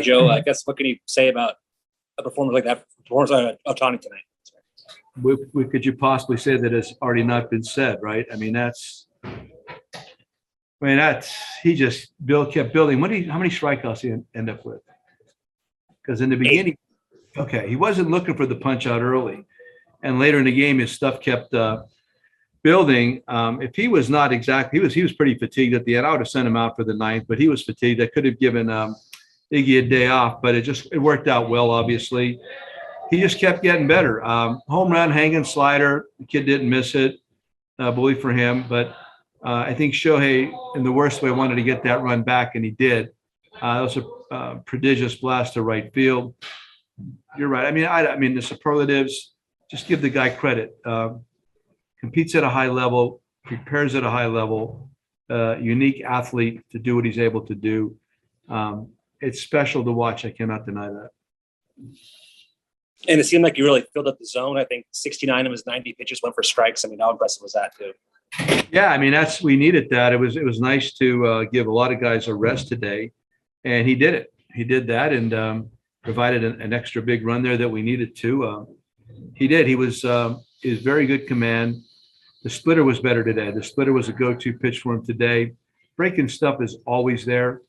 Joe, I guess what can you say about a performance like that, performance of Ohtani tonight? What could you possibly say that has already not been said, right? He just kept building. How many strikeouts he end up with? Because in the beginning, he wasn't looking for the punch out early, and later in the game, his stuff kept building. If he was not exactly, he was pretty fatigued at the end. I would have sent him out for the ninth, but he was fatigued. I could have given Iggy a day off, but it worked out well. Obviously, he just kept getting better. Home run, hanging slider. The kid didn't miss it. Bully for him, but I think Shohei, in the worst way, wanted to get that run back, and he did. It was a prodigious blast to right field. You're right. I mean, the superlatives. Just give the guy credit. Competes at a high level, prepares at a high level. Unique athlete to do what he's able to do. It's special to watch. I cannot deny that. And it seemed like you really filled up the zone. I think 69 of his 90 pitches went for strikes. How impressive was that, too? Yeah, we needed that. It was nice to give a lot of guys a rest today, and he did it. He did that and provided an extra big run there that we needed to. He did. He was very good command. The splitter was better today. The splitter was a go-to pitch for him today. Breaking stuff is always there.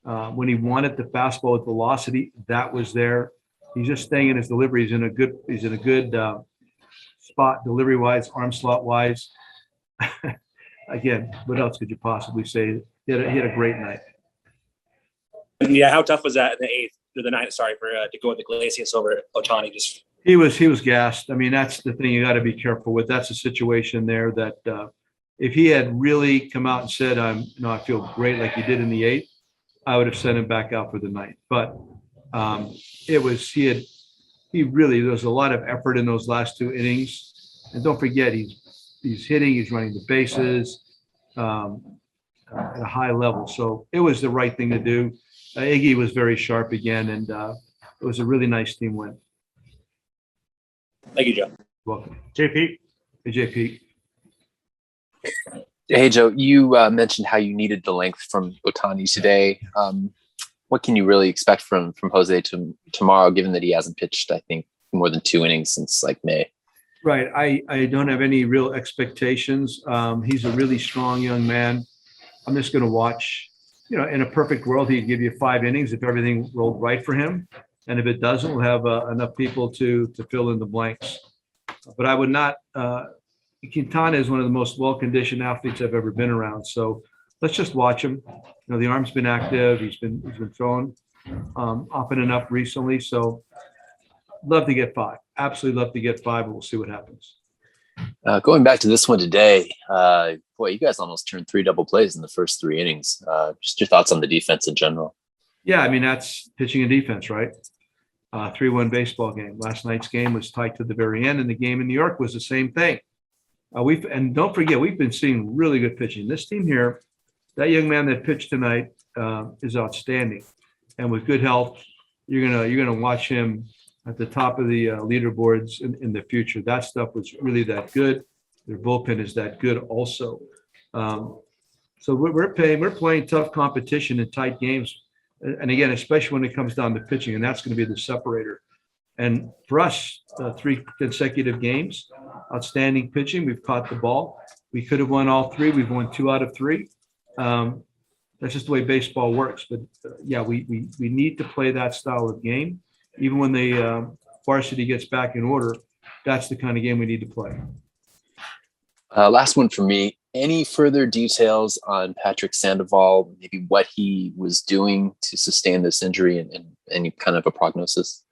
When he wanted the fastball with velocity, that was there. He's just staying in his delivery. He's in a good spot delivery-wise, arm slot-wise. Again, what else could you possibly say? He had a great night. Yeah, how tough was that in the eighth or the ninth? Sorry to go with Iglesias over Ohtani. He was gassed. That's the thing you got to be careful with. That's a situation there that if he had really come out and said, I feel great like he did in the eighth, I would have sent him back out for the ninth. But there was a lot of effort in those last two innings. And don't forget, he's hitting, he's running the bases at a high level. So it was the right thing to do. Iggy was very sharp again, and it was a really nice team win. Thank you, Joe. Welcome. JP. Hey, JP. Hey, Joe, you mentioned how you needed the length from Ohtani today. What can you really expect from Jose tomorrow, given that he hasn't pitched, I think, more than 2 innings since May? Right. I don't have any real expectations. He's a really strong young man. I'm just going to watch. In a perfect world, he'd give you 5 innings if everything rolled right for him. And if it doesn't, we'll have enough people to fill in the blanks. But I would not. Quintana is one of the most well-conditioned athletes I've ever been around. So let's just watch him. The arm's been active. He's been throwing often enough recently. So love to get 5. Absolutely love to get 5, but we'll see what happens. Going back to this one today, you guys almost turned 3 double plays in the first 3 innings. Just your thoughts on the defense in general. Yeah, that's pitching and defense, right? 3-1 baseball game. Last night's game was tight to the very end, and the game in New York was the same thing. And don't forget, we've been seeing really good pitching. This team here, that young man that pitched tonight is outstanding, and with good health, you're gonna watch him at the top of the leaderboards in the future. That stuff was really that good. Their bullpen is that good also. So we're playing tough competition in tight games, and again, especially when it comes down to pitching, and that's going to be the separator. And for us, 3 consecutive games, outstanding pitching. We've caught the ball. We could have won all 3. We've won 2 out of 3. That's just the way baseball works. But we need to play that style of game. Even when the varsity gets back in order, that's the kind of game we need to play. Last one for me. Any further details on Patrick Sandoval, maybe what he was doing to sustain this injury and any kind of a prognosis?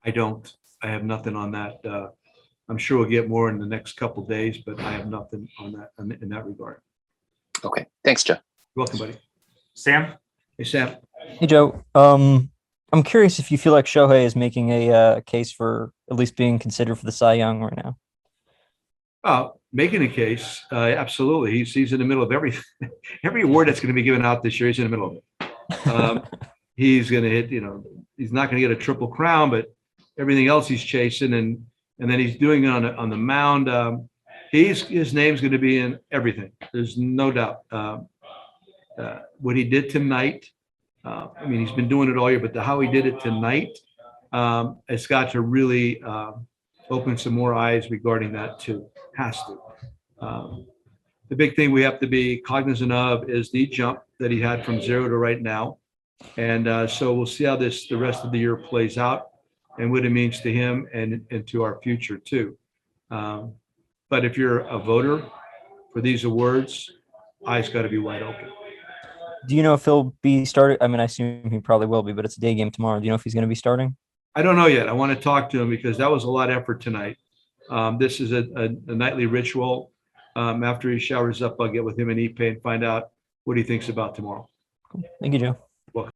I don't. I have nothing on that. I'm sure we'll get more in the next couple of days, but I have nothing on that in that regard. Okay. Thanks, Joe. You're welcome, buddy. Sam? Hey, Sam. Hey, Joe. I'm curious if you feel like Shohei is making a case for at least being considered for the Cy Young right now. Making a case, absolutely. He's in the middle of every award that's going to be given out this year. He's in the middle of it. He's going to hit. He's not going to get a triple crown, but everything else he's chasing, and then he's doing it on the mound. His name's going to be in everything. There's no doubt. What he did tonight, I mean, he's been doing it all year, but how he did it tonight, it's got to really open some more eyes regarding that too. Has to. The big thing we have to be cognizant of is the jump that he had from 0 to right now. And so we'll see how the rest of the year plays out and what it means to him and to our future too. But if you're a voter for these awards, eyes got to be wide open. Do you know if he'll be started? I mean, I assume he probably will be, but it's a day game tomorrow. Do you know if he's going to be starting? I don't know yet. I want to talk to him because that was a lot of effort tonight. This is a nightly ritual. After he showers up, I'll get with him and Ipe and find out what he thinks about tomorrow. Cool. Thank you, Joe. Welcome.